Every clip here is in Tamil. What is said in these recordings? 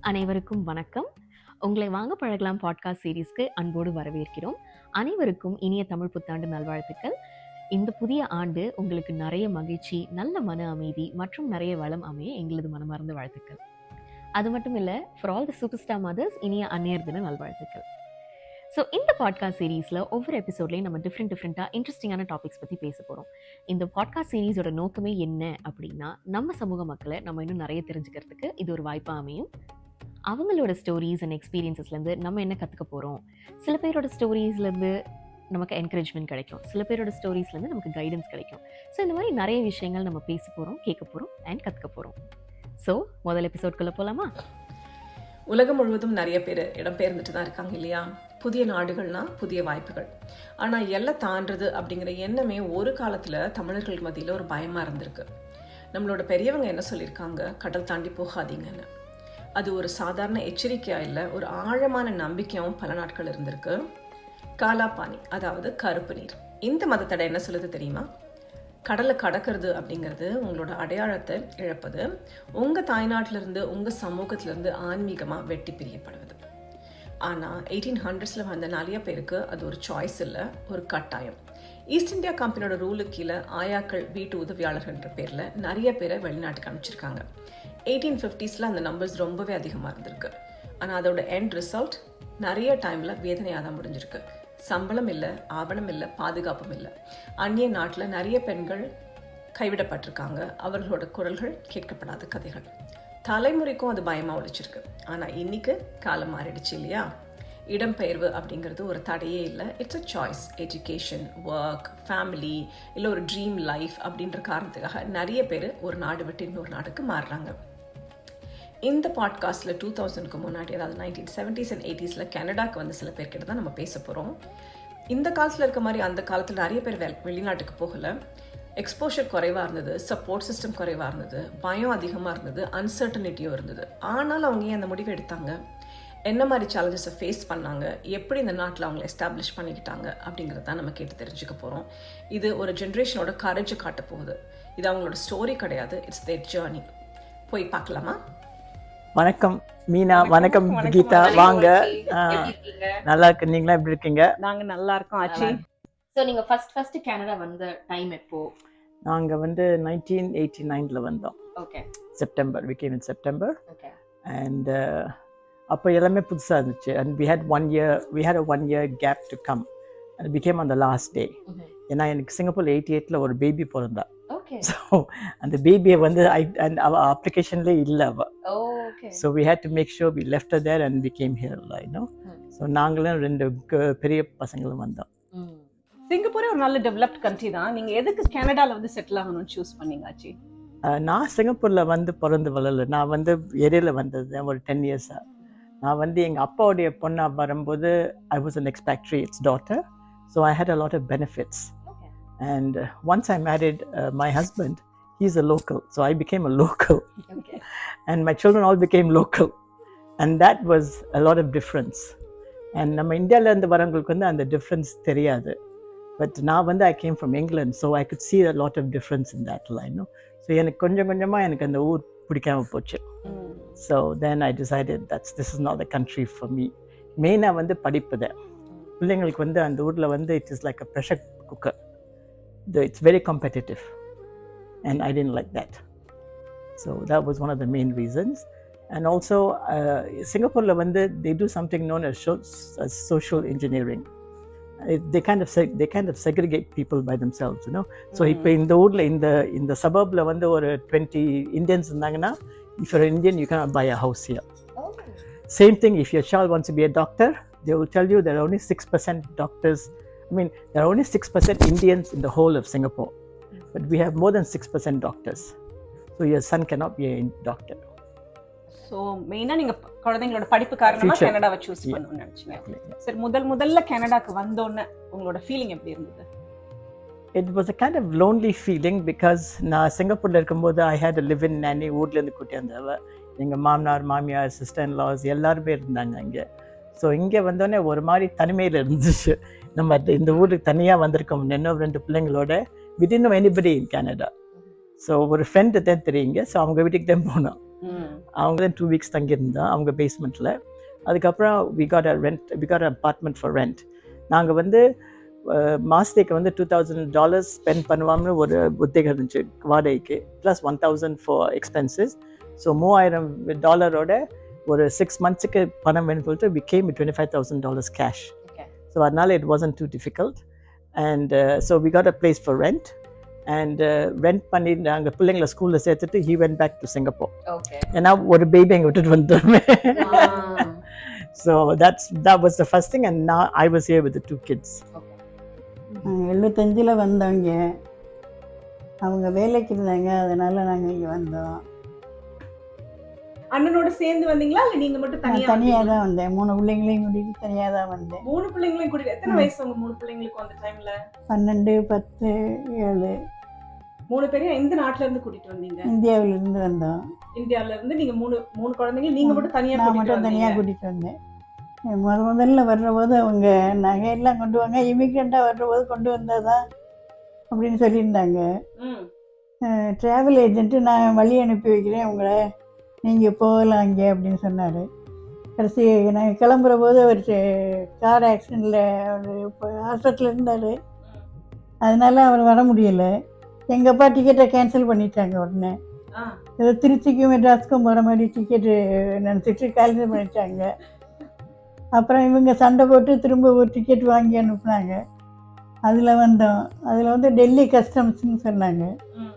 அனைவருக்கும் வணக்கம். உங்களை வாங்க பழகலாம் பாட்காஸ்ட் சீரீஸ்க்கு அன்போடு வரவேற்கிறோம். அனைவருக்கும் இனிய தமிழ் புத்தாண்டு நல்வாழ்த்துக்கள். இந்த புதிய ஆண்டு உங்களுக்கு நிறைய மகிழ்ச்சி, நல்ல மன அமைதி மற்றும் நிறைய வளம் அமைய எங்களது மனமார்ந்த வாழ்த்துக்கள். அது மட்டும் இல்லை, for all the super star mothers இனிய அன்னையர் தின நல்வாழ்த்துக்கள். ஸோ இந்த பாட்காஸ்ட் சீரீஸில் ஒவ்வொரு எபிசோட்லேயும் நம்ம டிஃப்ரெண்ட்டாக இன்ட்ரெஸ்டிங்கான டாபிக்ஸ் பற்றி பேச போகிறோம். இந்த பாட்காஸ்ட் சீரீஸோட நோக்கமே என்ன அப்படின்னா, நம்ம சமூக மக்களை நம்ம இன்னும் நிறைய தெரிஞ்சுக்கிறதுக்கு இது ஒரு வாய்ப்பாக அமையும். அவங்களோட ஸ்டோரிஸ் அண்ட் எக்ஸ்பீரியன்ஸஸ்லேருந்து நம்ம என்ன கற்றுக்க போகிறோம். சில பேரோட ஸ்டோரிஸ்லேருந்து நமக்கு என்கரேஜ்மெண்ட் கிடைக்கும், சில பேரோட ஸ்டோரிஸ்லேருந்து நமக்கு கைடன்ஸ் கிடைக்கும். ஸோ இந்த மாதிரி நிறைய விஷயங்கள் நம்ம பேச போகிறோம், கேட்க போகிறோம் அண்ட் கற்றுக்க போகிறோம். ஸோ முதல் எபிசோட்குள்ளே போகலாமா? உலகம் முழுவதும் நிறைய பேர் இடம்பெயர்ந்துட்டு தான் இருக்காங்க இல்லையா? புதிய நாடுகள்னா புதிய வாய்ப்புகள். ஆனால் எல்லை தாண்டுறது அப்படிங்கிற எண்ணமே ஒரு காலத்தில் தமிழர்கள் மத்தியில் ஒரு பயமாக இருந்திருக்கு. நம்மளோட பெரியவங்க என்ன சொல்லியிருக்காங்க? கடல் தாண்டி போகாதீங்கன்னு. அது ஒரு சாதாரண எச்சரிக்கையாக இல்லை, ஒரு ஆழமான நம்பிக்கையாகவும் பல நாட்கள் இருந்திருக்கு. காலாபானி, அதாவது கருப்பு நீர். இந்த மதத்தடை என்ன சொல்லுது தெரியுமா? கடலை கடக்கிறது அப்படிங்கிறது உங்களோட அடையாளத்தை இழப்பது, உங்கள் தாய்நாட்டிலிருந்து உங்கள் சமூகத்திலேருந்து ஆன்மீகமாக வெட்டி பிரியப்படுவது. ஆனால் 1800s வந்த நிறைய பேருக்கு அது ஒரு சாய்ஸ் இல்லை, ஒரு கட்டாயம். ஈஸ்ட் இந்தியா கம்பெனியோட ரூலுக்கு கீழே ஆயாக்கள், வீட்டு உதவியாளர்கள்ன்ற பேரில் நிறைய பேரை வெளிநாட்டுக்கு அனுப்பிச்சிருக்காங்க. 1850s அந்த நம்பர்ஸ் ரொம்பவே அதிகமாக இருந்திருக்கு. ஆனால் அதோட எண்ட் ரிசல்ட் நிறைய டைமில் வேதனையாக தான் முடிஞ்சிருக்கு. சம்பளம் இல்லை, ஆவணம் இல்லை, பாதுகாப்பும் இல்லை. அந்நிய நாட்டில் நிறைய பெண்கள் கைவிடப்பட்டிருக்காங்க, அவர்களோட குரல்கள் கேட்கப்படாத கதைகள். தலைமுறைக்கும் அது பயமாக ஒழிச்சிருக்கு. ஆனால் இன்னைக்கு காலம் மாறிடுச்சு இல்லையா? இடம்பெயர்வு அப்படிங்கிறது ஒரு தடையே இல்லை, it's a choice. Education, work, family, இல்லை ஒரு ட்ரீம் லைஃப் அப்படின்ற காரணத்துக்காக நிறைய பேர் ஒரு நாடு விட்டு இன்னொரு நாடுக்கு மாறுறாங்க. இந்த பாட்காஸ்ட்டில் 2000க்கு முன்னாடி, அதாவது 1970s and 80s கனடாக்கு வந்து சில பேர்கிட்ட தான் நம்ம பேச போகிறோம். இந்த காலத்தில் இருக்க மாதிரி அந்த காலத்தில் நிறைய பேர் வெளிநாட்டுக்கு போகலை. எக்ஸ்போஷர் குறைவாக இருந்தது, சப்போர்ட் சிஸ்டம் குறைவாக இருந்தது, பயம் அதிகமாக இருந்தது, அன்சர்டனிட்டியும் இருந்தது. ஆனால் அவங்க ஏன் அந்த முடிவு எடுத்தாங்க? என்ன மாதிரி சேலஞ்சஸை ஃபேஸ் பண்ணாங்க? எப்படி இந்த நாட்டில் அவங்களை எஸ்டாப்ளிஷ் பண்ணிக்கிட்டாங்க அப்படிங்கிறது தான் நம்ம கேட்டு தெரிஞ்சுக்க போகிறோம். இது ஒரு ஜென்ரேஷனோட கரேஜை காட்ட போகுது. இது அவங்களோட ஸ்டோரி கிடையாது, இட்ஸ் தேர் ஜேர்னி. போய் பார்க்கலாமா? வணக்கம் மீனா. வணக்கம் கீதா. வாங்க. நல்லா இருக்கு. நீங்களா எப்படி இருக்கீங்க? நாங்க நல்லா இருக்கோம் ஆச்சி. ஸோ நீங்கள் ஃபர்ஸ்ட் கனடா வந்த டைம் எப்போ? நாங்கள் வந்து 1989 வந்தோம். Okay. September, we came in September. Okay. And அப்போ எல்லாமே புதுசாக இருந்துச்சு. And we had a 1 year gap to come. And it became on the last day. ஏன்னா எனக்கு சிங்கப்பூர் 88 ஒரு பேபி பிறந்தா. ஸோ அந்த பேபியை வந்து அவ அப்ளிகேஷன்லேயே இல்லை அவ. So we had to make sure we left her there and we came here, you know. So நாங்களும் 2 பெரிய பசங்களும் வந்தோம். சிங்கப்பூரே ஒரு நல்ல டெவலப்ட் கண்ட்ரி தான். நீங்க எதுக்கு கனடால வந்து செட்டில் ஆகணும்னு சூஸ் பண்ணீங்க ஆச்சி? நான் சிங்கப்பூரில் வந்து பிறந்து வளரல. நான் வந்து ஏரியாவில் வந்தது ஒரு 10 years-ஆ. நான் வந்து எங்கள் அப்பாவுடைய பொண்ணா வரும்போது I was an expatriate's daughter, so I had a lot of benefits. And once I married my husband, he's a local, so I became a local. And my children all became local, and that was a lot of difference. And நம்ம இந்தியாவில் இருந்து வரவங்களுக்கு வந்து அந்த டிஃப்ரென்ஸ் தெரியாது. But நான் வந்து I came from England, so I could see a lot of difference in that line, no? So எனக்கு கொஞ்சமாக எனக்கு அந்த ஊர் பிடிக்காம போச்சு. So then I decided this is not the country for me. மெயினாக வந்து படிப்பு தான். பிள்ளைங்களுக்கு வந்து அந்த ஊரில் வந்து it is like a pressure cooker. It's very competitive, and I didn't like that. So that was one of the main reasons. And also Singapore வந்து they do something known as social engineering. They kind of segregate people by themselves, you know. So இப்போ இந்த ஊர்ல இந்த suburbல வந்து ஒரு 20 Indians இருந்தாங்கன்னா, if you're an Indian you cannot buy a house here. Same thing if your child wants to be a doctor, they will tell you there are only 6% doctors. I mean, there are only 6% Indians in the whole of Singapore, but we have more than 6% doctors. So your son cannot be a doctor. So மெயினா நீங்க குழந்தைங்களோட படிப்பு காரணமா கனடாவை சூஸ் பண்ணணும்னு நினைச்சீங்க. சரி, முதல்ல கனடாக்கு வந்தோன்னே உங்களோட ஃபீலிங் எப்படி இருந்தது? It was a kind of lonely feeling because நான் சிங்கப்பூர்ல இருக்கும்போது I had a live-in nanny. ஊர்ல இருந்து கூட்டி வந்தவ. எங்க மாமனார், மாமியார், சிஸ்டர் இன் லாஸ் எல்லாருமே இருந்தாங்க அங்கே. ஸோ இங்கே வந்தோடனே ஒரு மாதிரி தனிமையில் இருந்துச்சு. நம்ம இந்த ஊருக்கு தனியாக வந்திருக்கோம், இன்னும் 2 பிள்ளைங்களோட. we didn't know anybody in Canada. So ஒரு ஃப்ரெண்டு தான் தெரியுங்க. ஸோ அவங்க வீட்டுக்கு தான் போனோம். அவங்க தான் 2 weeks தங்கியிருந்தோம் அவங்க பேஸ்மெண்ட்டில். அதுக்கப்புறம் we got an apartment for rent. நாங்கள் வந்து மாதத்துக்கு வந்து $2,000 ஸ்பெண்ட் பண்ணுவோம்னு ஒரு புத்திகை இருந்துச்சு வாடகைக்கு, ப்ளஸ் 1,000 ஃபார் எக்ஸ்பென்சஸ். ஸோ $3,000 ஒரு 6 monthsக்கு பணம் வேணும்னு சொல்லிட்டு we came with $25,000 cash. So அதனால it wasn't too difficult. And so we got a place for rent. And rent பண்ணி நாங்கள் பிள்ளைங்களை ஸ்கூலில் சேர்த்துட்டு he went back to Singapore. ஏன்னா ஒரு பேபி எங்கே விட்டுட்டு வந்துடுமே. So that was the first thing, and now I was here with the 2 kids. 75 வந்தவங்க, அவங்க வேலைக்கு இருந்தாங்க, அதனால நாங்கள் இங்கே வந்தோம். அண்ணனோட சேர்ந்து வந்தீங்களா இல்ல நீங்க மட்டும் நான் தனியா தனியாக தான் வந்தேன். 3 பிள்ளைங்களையும் கூட்டிகிட்டு தனியாக தான் வந்தேன். 3 பிள்ளைங்களையும் கூட்டிட்டு எத்தனை வயசு உங்க 3 பிள்ளைங்களுக்கு அந்த டைம்ல? 12, 10, 7. 3 பேரையும் எந்த நாட்டுல இருந்து கூட்டிட்டு வந்தீங்க? இந்தியாவிலிருந்து வந்தோம். இந்தியால இருந்து நீங்க 3 குழந்தைங்க நீங்க மட்டும் தனியா நான் கூட்டிட்டு மட்டும் தனியாக வந்தீங்க? கூட்டிகிட்டு வந்தேன். முதல்ல வர்றபோது அவங்க நகையெல்லாம் கொண்டு வாங்க, இமிக்ரெண்ட்டாக வர்றபோது கொண்டு வந்ததா அப்படின்னு சொல்லியிருந்தாங்க. ம். ட்ராவல் ஏஜென்ட்டு நான் வழி அனுப்பி வைக்கிறேன் உங்களை, நீங்கள் போகலாம் அங்கே அப்படின்னு சொன்னார். கடைசி நாங்கள் கிளம்புற போது ஒரு கார் ஆக்சிடெண்ட்டில் அவர் இப்போ ஹாஸ்பிட்டலில் இருந்தார். அதனால அவர் வர முடியலை. எங்கள் அப்பா டிக்கெட்டை கேன்சல் பண்ணிட்டாங்க உடனே. ஆ. ஏதோ திருச்சிக்கும் மெட்ராஸுக்கும் போகிற மாதிரி டிக்கெட்டு நினச்சிட்டு கேன்சல் பண்ணிட்டாங்க. அப்புறம் இவங்க சண்டை போட்டு திரும்ப ஒரு டிக்கெட் வாங்கி அனுப்புனாங்க. அதில் வந்தோம். அதில் வந்து டெல்லி கஸ்டம்ஸ்ன்னு சொன்னாங்க. ம்.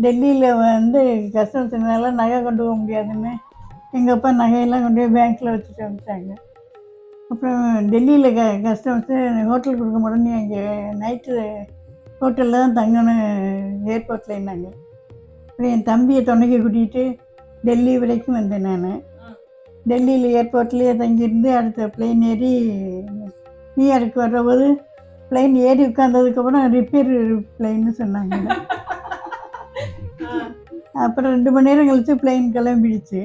டெல்லியில் வந்து கஸ்டம்ஸ்னால நகை கொண்டு போக முடியாதுன்னு எங்கள் அப்பா நகையெல்லாம் கொண்டு போய் பேங்க்கில் வச்சுட்டு வந்துட்டாங்க. அப்புறம் டெல்லியில் கஸ்டம்ஸு ஹோட்டல் கொடுக்க முடியும், அங்கே நைட்டு ஹோட்டலில் தான் தங்கணும் ஏர்போர்ட்டில் இருந்தாங்க. அப்புறம் என் தம்பியை துணைக்கு கூட்டிகிட்டு டெல்லி வரைக்கும் வந்தேன். நான் டெல்லியில் ஏர்போர்ட்லேயே தங்கியிருந்து அடுத்த பிளெயின் ஏறி நியூயார்க்கு வர்றபோது பிளெயின் ஏறி உட்காந்ததுக்கப்புறம் ரிப்பேர் பிளெயின்னு சொன்னாங்க. அப்புறம் 2 மணி நேரம் கழித்து பிளெயின் கிளம்பிடுச்சு.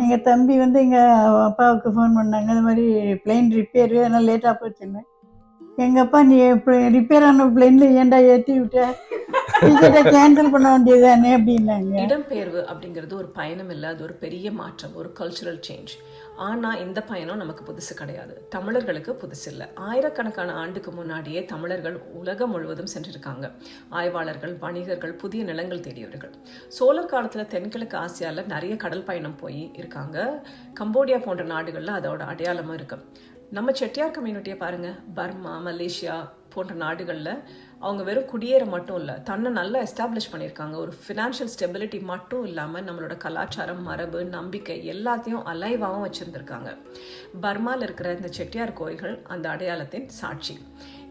எங்கள் தம்பி வந்து எங்கள் அப்பாவுக்கு ஃபோன் பண்ணாங்க, அது மாதிரி பிளெயின் ரிப்பேரு, அதனால் லேட்டாக போச்சுன்னு. எங்கள் அப்பா நீ ரிப்பேர் ஆன பிளெயினில் ஏன்டா ஏற்றி விட்ட, டிக்கெட்டை கேன்சல் பண்ண வேண்டியதானே அப்படின்னாங்க. இடம்பெயர்வு அப்படிங்கிறது ஒரு பயணம் இல்லை, அது ஒரு பெரிய மாற்றம், ஒரு கல்ச்சுரல் சேஞ்ச். ஆனால் இந்த பயணம் நமக்கு புதுசு கிடையாது, தமிழர்களுக்கு புதுசு இல்லை. ஆயிரக்கணக்கான ஆண்டுக்கு முன்னாடியே தமிழர்கள் உலகம் முழுவதும் சென்றிருக்காங்க. ஆய்வாளர்கள், வணிகர்கள், புதிய நிலங்கள் தேடியவர்கள். சோழர் காலத்தில் தென்கிழக்கு ஆசியாவில் நிறைய கடல் பயணம் போய் இருக்காங்க. கம்போடியா போன்ற நாடுகளில் அதோட அடையாளமும் இருக்கு. நம்ம செட்டியார் கம்யூனிட்டியை பாருங்க, பர்மா, மலேசியா போன்ற நாடுகளில் அவங்க வெறும் குடியேற மட்டும் இல்லை, தன்னை நல்லா எஸ்டாப்ளிஷ் பண்ணியிருக்காங்க. ஒரு ஃபினான்ஷியல் ஸ்டெபிலிட்டி மட்டும் இல்லாமல் நம்மளோட கலாச்சாரம், மரபு, நம்பிக்கை எல்லாத்தையும் அலைவாகவும் வச்சுருந்துருக்காங்க. பர்மாவில் இருக்கிற இந்த செட்டியார் கோயில்கள் அந்த அடையாளத்தின் சாட்சி.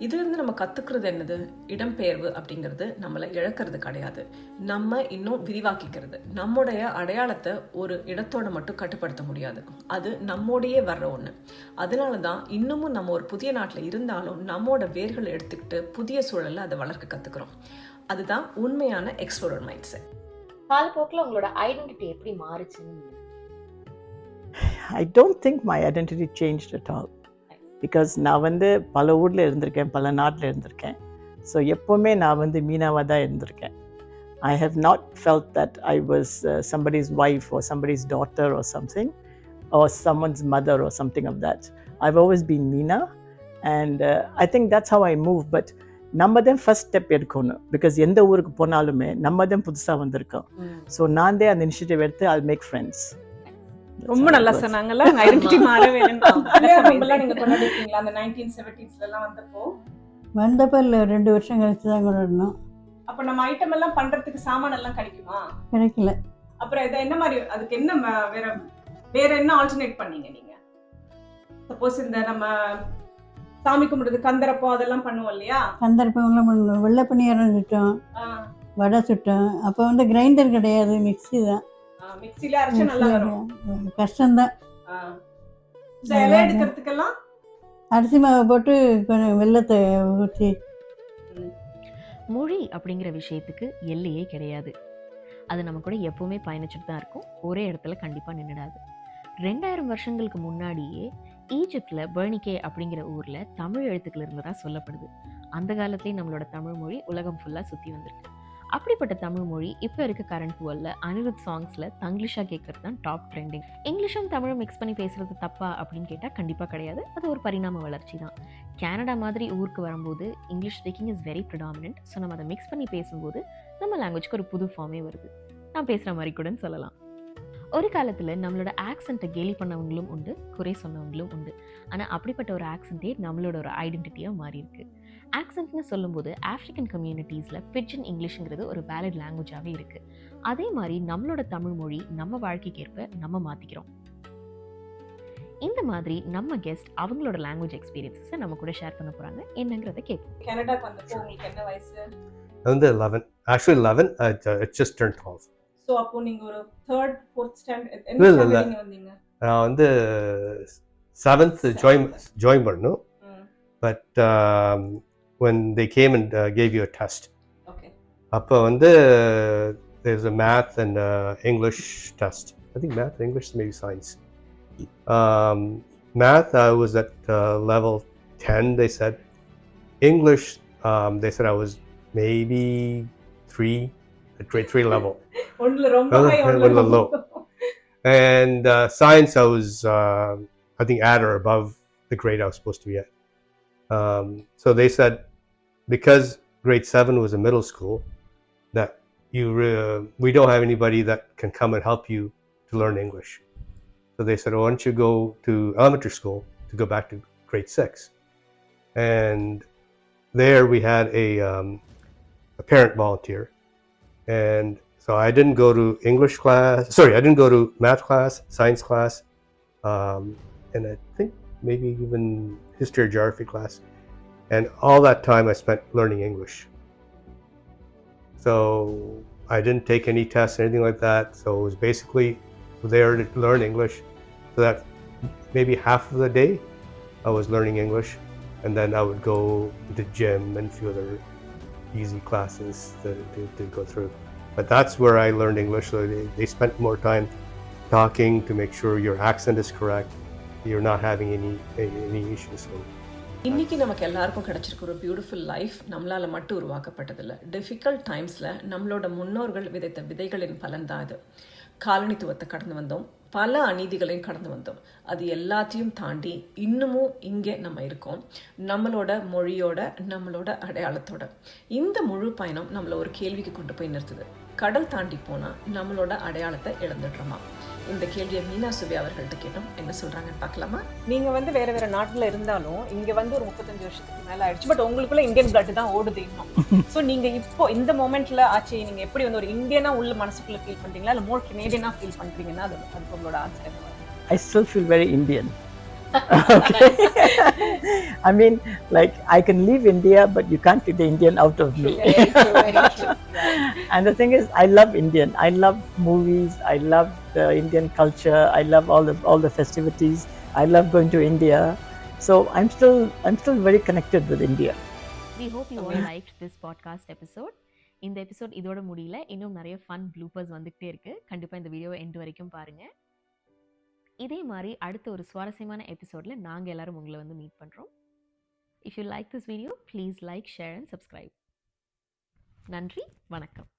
இதிலிருந்து நம்ம கற்றுக்கிறது என்னது? இடம்பெயர்வு அப்படிங்கிறது நம்மளை இழக்கிறது கிடையாது, நம்ம இன்னும் விரிவாக்கிக்கிறது. நம்முடைய அடையாளத்தை ஒரு இடத்தோட மட்டும் கட்டுப்படுத்த முடியாது, அது நம்மோடையே வர்ற ஒன்று. அதனால தான் இன்னமும் நம்ம ஒரு புதிய நாட்டில் இருந்தாலும் நம்மோட வேர்களை எடுத்துக்கிட்டு புதிய சூழலில் அதை வளர்க்க கற்றுக்குறோம். அதுதான் உண்மையான எக்ஸ்ப்ளோரர் மைண்ட் செட். காலப்போக்கில் உங்களோட ஐடென்டிட்டி எப்படி மாறுச்சுன்னு? I don't think my identity changed at all. Because நான் வந்து பல ஊரில் இருந்திருக்கேன், பல நாட்டில் இருந்திருக்கேன். ஸோ எப்போவுமே நான் வந்து மீனாவாக தான் இருந்திருக்கேன். I have not felt that I was somebody's wife or somebody's daughter or something or someone's mother or something of that. I've always been Meena, and I think that's how I move. But நம்ம தான் ஃபர்ஸ்ட் ஸ்டெப் எடுக்கணும், பிகாஸ் எந்த ஊருக்கு போனாலுமே நம்ம தான் புதுசாக வந்திருக்கோம். ஸோ நான் தான் அந்த இனிஷியேட்டிவ் எடுத்து I'll make friends. ரொம்ப நல்லா சொன்னாங்கல்ல, ஐடென்டிட்டி மாறவே இல்லைன்னு. நீங்க கொண்டாடிருக்கீங்களா அந்த 1970s எல்லாம் வந்தப்போ? வந்தப்போ இல்லை, 2 வருஷம் கழிச்சு தான் கொண்டாடணும். அப்ப நம்ம ஐட்டம் எல்லாம் பண்றதுக்கு சாமான் எல்லாம் கிடைக்குமா? கிடைக்கல. அப்புறம் இதை என்ன மாதிரி, அதுக்கு என்ன வேற என்ன ஆல்டர்னேட் பண்ணீங்க நீங்க? சப்போஸ் இந்த நம்ம சாமி கும்பிடுறது கந்தரப்போ அதெல்லாம் பண்ணுவோம் இல்லையா? கந்தரப்பம்லாம் பண்ணணும், வெள்ளை பணியாரம் சுட்டோம், வடை சுட்டோம். அப்போ வந்து கிரைண்டர் கிடையாது, மிக்ஸி தான். மிக்ஸில அரைச்சா நல்லா வரும். கஷ்டம்தான். இலை எடுக்கிறதுக்கெல்லாம் அரிசி மாவை போட்டு கொஞ்சம் வெள்ளத்தை ஊற்றி. மொழி அப்படிங்கிற விஷயத்துக்கு எல்லையே கிடையாது, அது நம்ம கூட எப்பவுமே பயணிச்சுட்டு தான் இருக்கும், ஒரே இடத்துல கண்டிப்பாக நின்றுடாது. 2000 வருஷங்களுக்கு முன்னாடியே ஈஜிப்டில் பெர்னிகே அப்படிங்கிற ஊரில் தமிழ் எழுத்துக்கள் இருந்ததாக சொல்லப்படுது. அந்த காலத்துலேயே நம்மளோட தமிழ் மொழி உலகம் ஃபுல்லாக சுற்றி வந்திருக்கு. அப்படிப்பட்ட தமிழ் மொழி இப்போ இருக்க கரண்ட் வேர்ல்டில் அனிருத் சாங்ஸில் தங்கிலீஷாக கேட்கறது தான் டாப் ட்ரெண்டிங். இங்கிலீஷும் தமிழும் மிக்ஸ் பண்ணி பேசுகிறது தப்பா அப்படின்னு கேட்டால் கண்டிப்பாக கிடையாது. அது ஒரு பரிணாம வளர்ச்சி தான். கனடா மாதிரி ஊருக்கு வரும்போது English speaking is very predominant. So நம்ம அதை மிக்ஸ் பண்ணி பேசும்போது நம்ம லாங்குவேஜ்க்கு ஒரு புது ஃபார்மே வருது. நான் பேசுகிற மாதிரி கூட சொல்லலாம். ஒரு காலத்தில் நம்மளோட ஆக்சென்ட்டை கேலி பண்ணவங்களும் உண்டு, குறை சொன்னவங்களும் உண்டு. ஆனால் அப்படிப்பட்ட ஒரு ஆக்சென்ட்டே நம்மளோட ஒரு ஐடென்டிட்டியாக மாறி இருக்கு. ஆக்சென்ட்னு சொல்லும்போது ஆஃப்ரிக்கன் கம்யூனிட்டிஸில் பிட்ஜின் இங்கிலீஷுங்கிறது ஒரு வேலிட் லாங்குவேஜாகவே இருக்குது. அதே மாதிரி நம்மளோட தமிழ் மொழி நம்ம வாழ்க்கைக்கு ஏற்ப நம்ம மாற்றிக்கிறோம். இந்த மாதிரி நம்ம கெஸ்ட் அவங்களோட லாங்குவேஜ் எக்ஸ்பீரியன்ஸை நம்ம கூட ஷேர் பண்ண போகிறாங்க. என்னங்கிறத கேட்போம். கனடாக்கு வந்தப்போ உங்களுக்கு என்ன வயசு? வந்து 11, actually 11, I just turned 12. So அப்போ நீங்க ஒரு 3rd 4th ஸ்டாண்டர்ட் இல்ல, இல்ல, இல்ல. நீங்க வந்தீங்க? நான் வந்து 7th join பண்ணணும். But when they came and gave you a test, okay. அப்போ வந்து there's a math and English test. I think math, English, maybe science. Math, I was at level 10, they said. English, they said I was maybe 3, at grade 3 level. ஒண்ணுல ரொம்ப high, One ஒண்ணுல low. And science, I was, I think, at or above the grade I was supposed to be at. So they said, because grade 7 was a middle school, that we don't have anybody that can come and help you to learn English. So they said, why don't you go to elementary school to go back to grade 6? And there we had a parent volunteer. And so I didn't go to English class. Sorry, I didn't go to math class, science class, and I think maybe even history or geography class. And all that time I spent learning English. So I didn't take any tests or anything like that. So it was basically there to learn English. So that maybe half of the day I was learning English, and then I would go to the gym and a few other easy classes to go through. But that's where I learned English. So they spent more time talking to make sure your accent is correct, you're not having any issues. So இன்னைக்கு நமக்கு எல்லாருக்கும் கிடைச்சிருக்க ஒரு பியூட்டிஃபுல் லைஃப் நம்மளால மட்டும் உருவாக்கப்பட்டதில்லை. டிஃபிகல்ட் டைம்ஸில் நம்மளோட முன்னோர்கள் விதைத்த விதைகளின் பலன் தான் இது. காலனித்துவத்தை கடந்து வந்தோம், பல அநீதிகளையும் கடந்து வந்தோம். அது எல்லாத்தையும் தாண்டி இன்னமும் இங்கே நம்ம இருக்கோம், நம்மளோட மொழியோட, நம்மளோட அடையாளத்தோட. இந்த முழு பயணம் நம்மளை ஒரு கேள்விக்கு கொண்டு போய் நிறுத்துது. கடல் தாண்டி போனால் நம்மளோட அடையாளத்தை இழந்துடுறோமா? இந்த கேள்வியை மீனா சுபி அவர்கள்ட்ட கேட்டோம். என்ன சொல்றாங்கன்னு பார்க்கலாமா? நீங்க வந்து வேற வேற நாட்டுல இருந்தாலும் இங்க வந்து ஒரு 35 வருஷத்துக்கு மேல ஆயிடுச்சு. பட் உங்களுக்குள்ள இந்தியன் பிளட் தான் ஓடுது இன்னும். ஸோ நீங்க இப்போ இந்த மொமெண்ட்ல ஆச்சு, நீங்க எப்படி வந்து ஒரு இந்தியனா உள்ள மனசுக்குள்ள ஃபீல் பண்றீங்களா, இல்ல மோர் கனேடியனா ஃபீல் பண்றீங்கன்னா அது உங்களோட ஆன்சர் என்ன? I still feel very Indian. Okay. I mean, like, I can leave India, but you can't take the Indian out of me. Very true, very true. And the thing is, I love Indian. I love movies. I love the Indian culture. I love all the festivities. I love going to India. So I'm still very connected with India. We hope you all liked this podcast episode. இந்த எபிசோட் இதோட முடியல, இன்னும் நிறைய ஃபன் ப்ளூப்பர்ஸ் வந்துகிட்டே இருக்கு. கண்டிப்பா இந்த வீடியோவை எண்ட் வரைக்கும் பாருங்க. இதே மாதிரி அடுத்த ஒரு சுவாரஸ்யமான எபிசோடில் நாங்கள் எல்லாரும் உங்களை வந்து மீட் பண்ணுறோம். If you like this video, please like, share and subscribe. நன்றி, வணக்கம்.